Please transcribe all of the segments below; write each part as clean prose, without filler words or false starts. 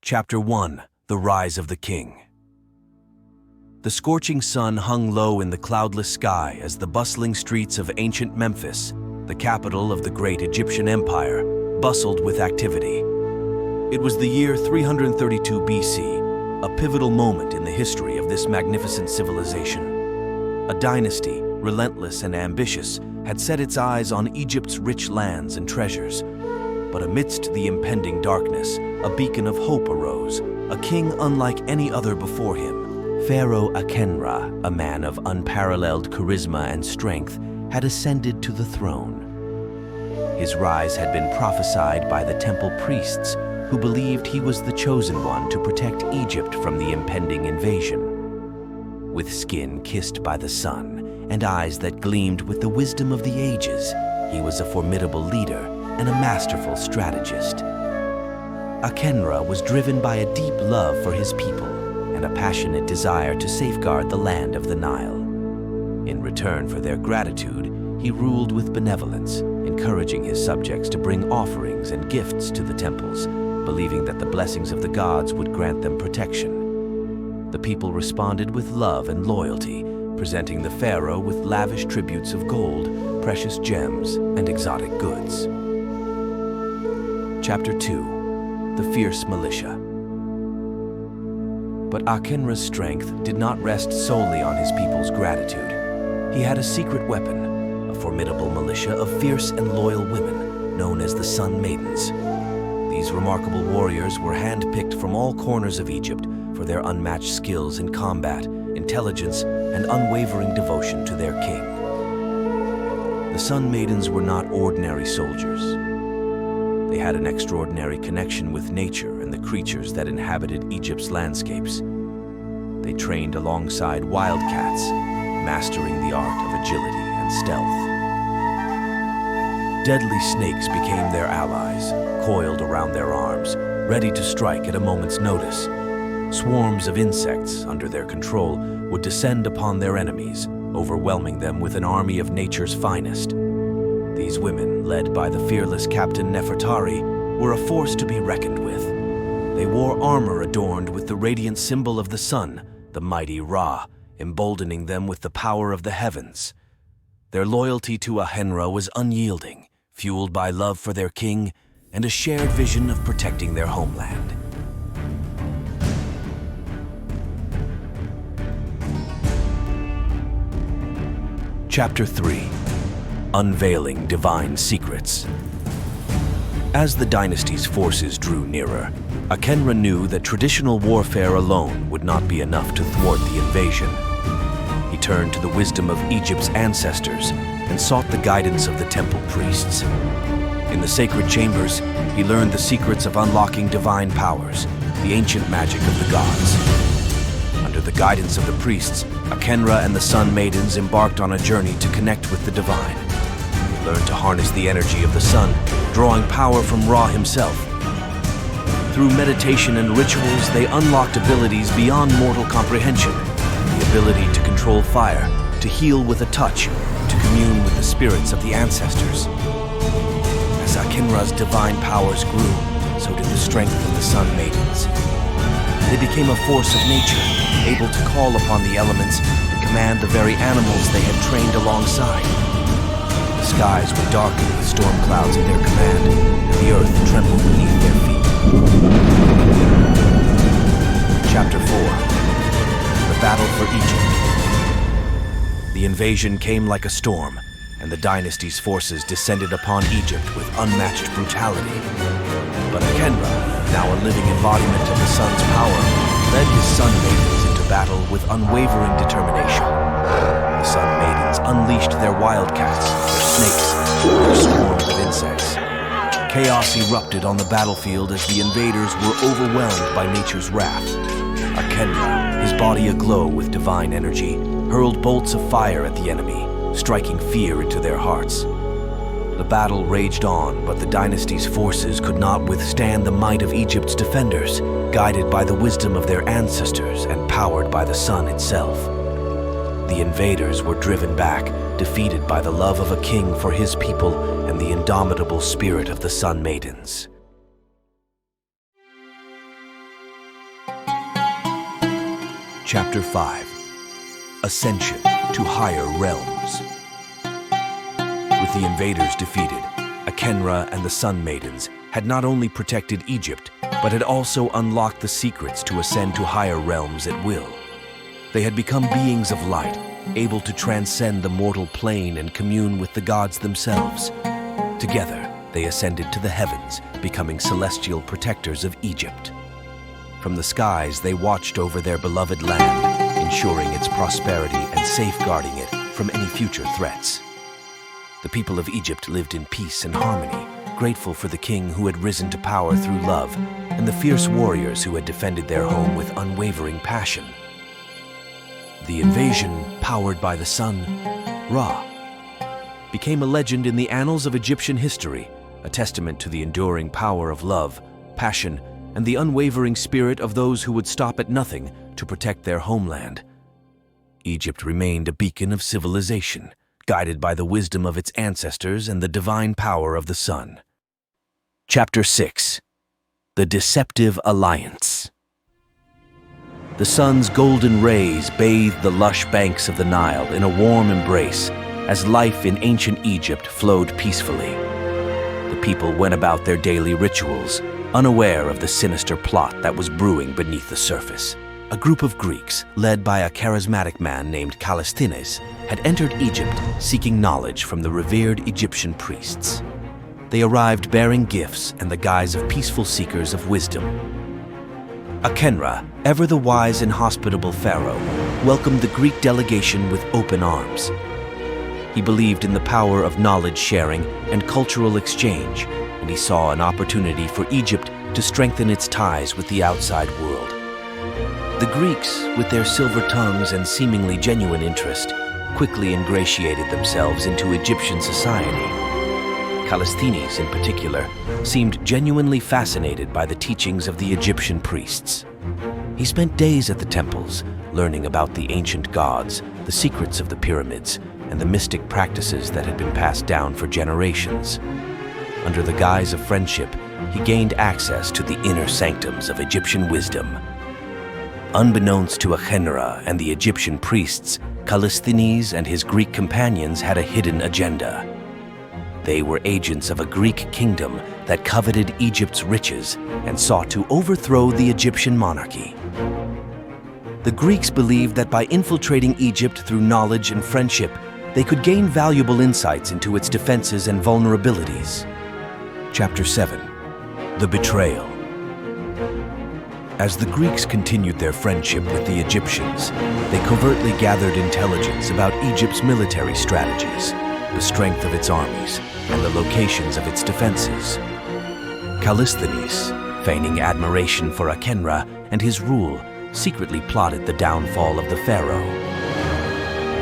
Chapter 1: The Rise of the King. The scorching sun hung low in the cloudless sky as the bustling streets of ancient Memphis, the capital of the great Egyptian Empire, bustled with activity. It was the year 332 BC, a pivotal moment in the history of this magnificent civilization. A dynasty, relentless and ambitious, had set its eyes on Egypt's rich lands and treasures. But amidst the impending darkness, a beacon of hope arose, a king unlike any other before him. Pharaoh Akhenra, a man of unparalleled charisma and strength, had ascended to the throne. His rise had been prophesied by the temple priests, who believed he was the chosen one to protect Egypt from the impending invasion. With skin kissed by the sun and eyes that gleamed with the wisdom of the ages, he was a formidable leader and a masterful strategist. Akhenra was driven by a deep love for his people and a passionate desire to safeguard the land of the Nile. In return for their gratitude, he ruled with benevolence, encouraging his subjects to bring offerings and gifts to the temples, believing that the blessings of the gods would grant them protection. The people responded with love and loyalty, presenting the pharaoh with lavish tributes of gold, precious gems, and exotic goods. Chapter 2: The Fierce Militia. But Akhenra's strength did not rest solely on his people's gratitude. He had a secret weapon, a formidable militia of fierce and loyal women, known as the Sun Maidens. These remarkable warriors were handpicked from all corners of Egypt for their unmatched skills in combat, intelligence, and unwavering devotion to their king. The Sun Maidens were not ordinary soldiers. They had an extraordinary connection with nature and the creatures that inhabited Egypt's landscapes. They trained alongside wildcats, mastering the art of agility and stealth. Deadly snakes became their allies, coiled around their arms, ready to strike at a moment's notice. Swarms of insects, under their control, would descend upon their enemies, overwhelming them with an army of nature's finest. These women, led by the fearless captain Nefertari, were a force to be reckoned with. They wore armor adorned with the radiant symbol of the sun, the mighty Ra, emboldening them with the power of the heavens. Their loyalty to Akhenra was unyielding, fueled by love for their king and a shared vision of protecting their homeland. Chapter 3: Unveiling Divine Secrets. As the dynasty's forces drew nearer, Akhenra knew that traditional warfare alone would not be enough to thwart the invasion. He turned to the wisdom of Egypt's ancestors and sought the guidance of the temple priests. In the sacred chambers, he learned the secrets of unlocking divine powers, the ancient magic of the gods. Under the guidance of the priests, Akhenra and the Sun Maidens embarked on a journey to connect with the divine. They learned to harness the energy of the sun, drawing power from Ra himself. Through meditation and rituals, they unlocked abilities beyond mortal comprehension. The ability to control fire, to heal with a touch, to commune with the spirits of the ancestors. As Akhenra's divine powers grew, so did the strength of the Sun Maidens. They became a force of nature, able to call upon the elements and command the very animals they had trained alongside. The skies were darkened with storm clouds at their command, and the earth trembled beneath their feet. Chapter 4: The Battle for Egypt. The invasion came like a storm, and the dynasty's forces descended upon Egypt with unmatched brutality. But Akhenra, now a living embodiment of the sun's power, led his Sun Maidens into battle with unwavering determination. The Sun Maidens unleashed their wildcats, their snakes, their swarms of insects. Chaos erupted on the battlefield as the invaders were overwhelmed by nature's wrath. Akhenra, his body aglow with divine energy, hurled bolts of fire at the enemy, striking fear into their hearts. The battle raged on, but the dynasty's forces could not withstand the might of Egypt's defenders, guided by the wisdom of their ancestors and powered by the sun itself. The invaders were driven back, defeated by the love of a king for his people and the indomitable spirit of the Sun Maidens. Chapter 5. Ascension to Higher Realms. With the invaders defeated, Akhenra and the Sun Maidens had not only protected Egypt, but had also unlocked the secrets to ascend to higher realms at will. They had become beings of light, able to transcend the mortal plane and commune with the gods themselves. Together, they ascended to the heavens, becoming celestial protectors of Egypt. From the skies, they watched over their beloved land, ensuring its prosperity and safeguarding it from any future threats. The people of Egypt lived in peace and harmony, grateful for the king who had risen to power through love, and the fierce warriors who had defended their home with unwavering passion. The invasion, powered by the sun, Ra, became a legend in the annals of Egyptian history, a testament to the enduring power of love, passion, and the unwavering spirit of those who would stop at nothing to protect their homeland. Egypt remained a beacon of civilization, guided by the wisdom of its ancestors and the divine power of the sun. Chapter 6. The Deceptive Alliance. The sun's golden rays bathed the lush banks of the Nile in a warm embrace as life in ancient Egypt flowed peacefully. The people went about their daily rituals, unaware of the sinister plot that was brewing beneath the surface. A group of Greeks, led by a charismatic man named Callisthenes, had entered Egypt seeking knowledge from the revered Egyptian priests. They arrived bearing gifts and the guise of peaceful seekers of wisdom. Akhenra, ever the wise and hospitable pharaoh, welcomed the Greek delegation with open arms. He believed in the power of knowledge sharing and cultural exchange, and he saw an opportunity for Egypt to strengthen its ties with the outside world. The Greeks, with their silver tongues and seemingly genuine interest, quickly ingratiated themselves into Egyptian society. Callisthenes, in particular, seemed genuinely fascinated by the teachings of the Egyptian priests. He spent days at the temples, learning about the ancient gods, the secrets of the pyramids, and the mystic practices that had been passed down for generations. Under the guise of friendship, he gained access to the inner sanctums of Egyptian wisdom. Unbeknownst to Akhenra and the Egyptian priests, Callisthenes and his Greek companions had a hidden agenda. They were agents of a Greek kingdom that coveted Egypt's riches and sought to overthrow the Egyptian monarchy. The Greeks believed that by infiltrating Egypt through knowledge and friendship, they could gain valuable insights into its defenses and vulnerabilities. Chapter 7. The Betrayal. As the Greeks continued their friendship with the Egyptians, they covertly gathered intelligence about Egypt's military strategies, the strength of its armies, and the locations of its defenses. Callisthenes, feigning admiration for Akhenra and his rule, secretly plotted the downfall of the pharaoh.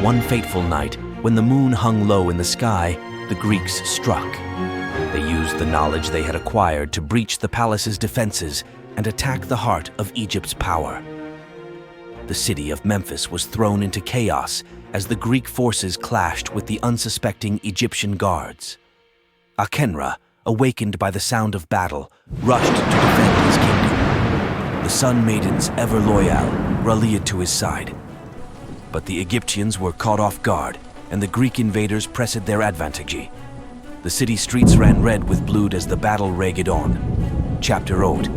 One fateful night, when the moon hung low in the sky, the Greeks struck. They used the knowledge they had acquired to breach the palace's defenses and attack the heart of Egypt's power. The city of Memphis was thrown into chaos as the Greek forces clashed with the unsuspecting Egyptian guards. Akhenra, awakened by the sound of battle, rushed to defend his kingdom. The Sun Maidens, ever loyal, rallied to his side. But the Egyptians were caught off guard, and the Greek invaders pressed their advantage. The city streets ran red with blood as the battle raged on. Chapter 8.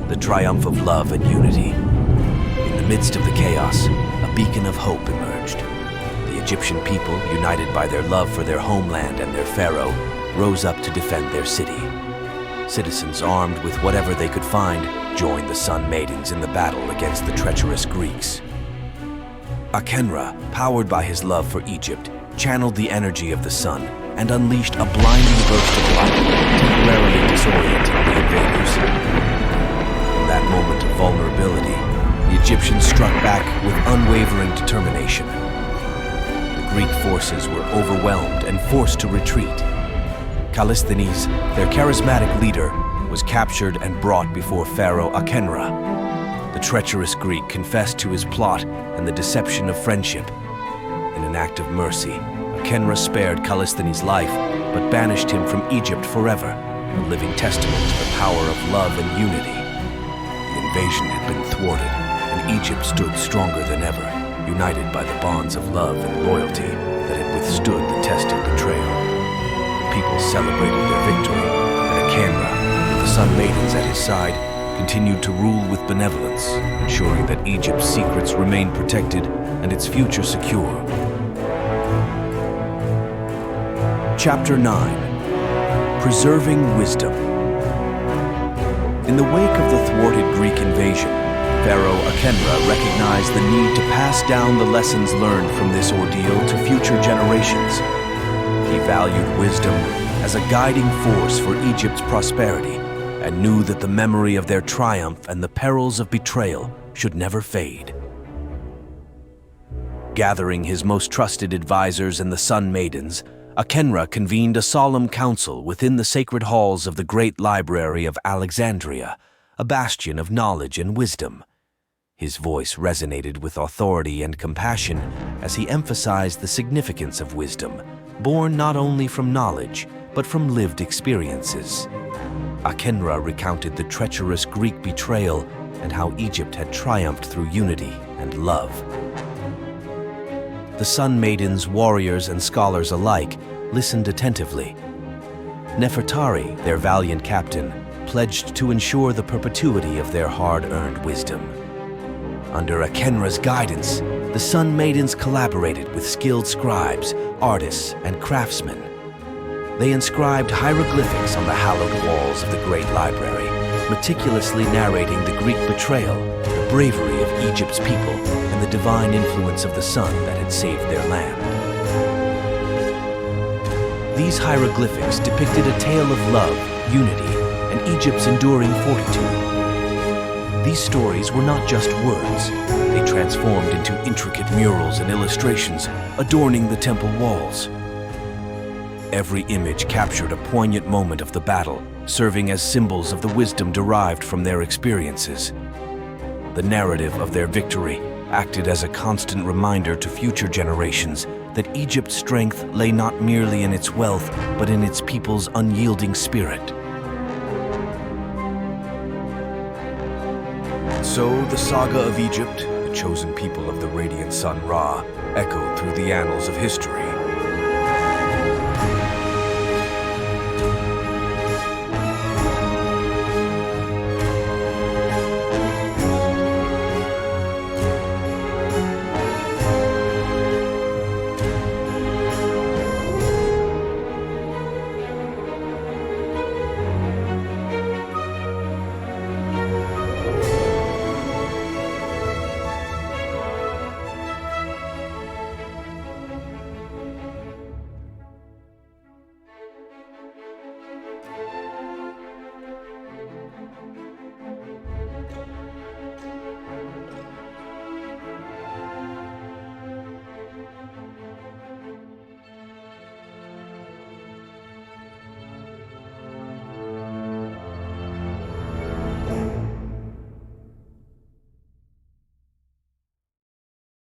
The Triumph of Love and Unity. In the midst of the chaos, a beacon of hope emerged. The Egyptian people, united by their love for their homeland and their pharaoh, rose up to defend their city. Citizens armed with whatever they could find joined the Sun Maidens in the battle against the treacherous Greeks. Akhenra, powered by his love for Egypt, channeled the energy of the sun and unleashed a blinding burst of light, temporarily disorienting the invaders. In that moment of vulnerability, the Egyptians struck back with unwavering determination. The Greek forces were overwhelmed and forced to retreat. Callisthenes, their charismatic leader, was captured and brought before Pharaoh Akhenra. The treacherous Greek confessed to his plot and the deception of friendship. In an act of mercy, Akhenra spared Callisthenes' life, but banished him from Egypt forever, a living testament to the power of love and unity. The invasion had been thwarted, and Egypt stood stronger than ever, united by the bonds of love and loyalty that had withstood the test of betrayal. People celebrated their victory, and Akhenra, with the Sun Maidens at his side, continued to rule with benevolence, ensuring that Egypt's secrets remained protected and its future secure. Chapter 9. Preserving Wisdom. In the wake of the thwarted Greek invasion, Pharaoh Akhenra recognized the need to pass down the lessons learned from this ordeal to future generations. He valued wisdom as a guiding force for Egypt's prosperity and knew that the memory of their triumph and the perils of betrayal should never fade. Gathering his most trusted advisors and the Sun Maidens, Akhenra convened a solemn council within the sacred halls of the great library of Alexandria, a bastion of knowledge and wisdom. His voice resonated with authority and compassion as he emphasized the significance of wisdom, born not only from knowledge, but from lived experiences. Akhenra recounted the treacherous Greek betrayal and how Egypt had triumphed through unity and love. The Sun Maidens, warriors and scholars alike, listened attentively. Nefertari, their valiant captain, pledged to ensure the perpetuity of their hard-earned wisdom. Under Akhenra's guidance, the Sun Maidens collaborated with skilled scribes, artists, and craftsmen. They inscribed hieroglyphics on the hallowed walls of the great library, meticulously narrating the Greek betrayal, the bravery of Egypt's people, and the divine influence of the sun that had saved their land. These hieroglyphics depicted a tale of love, unity, and Egypt's enduring fortitude. These stories were not just words. They transformed into intricate murals and illustrations, adorning the temple walls. Every image captured a poignant moment of the battle, serving as symbols of the wisdom derived from their experiences. The narrative of their victory acted as a constant reminder to future generations that Egypt's strength lay not merely in its wealth, but in its people's unyielding spirit. So the saga of Egypt, the chosen people of the radiant sun Ra, echoed through the annals of history.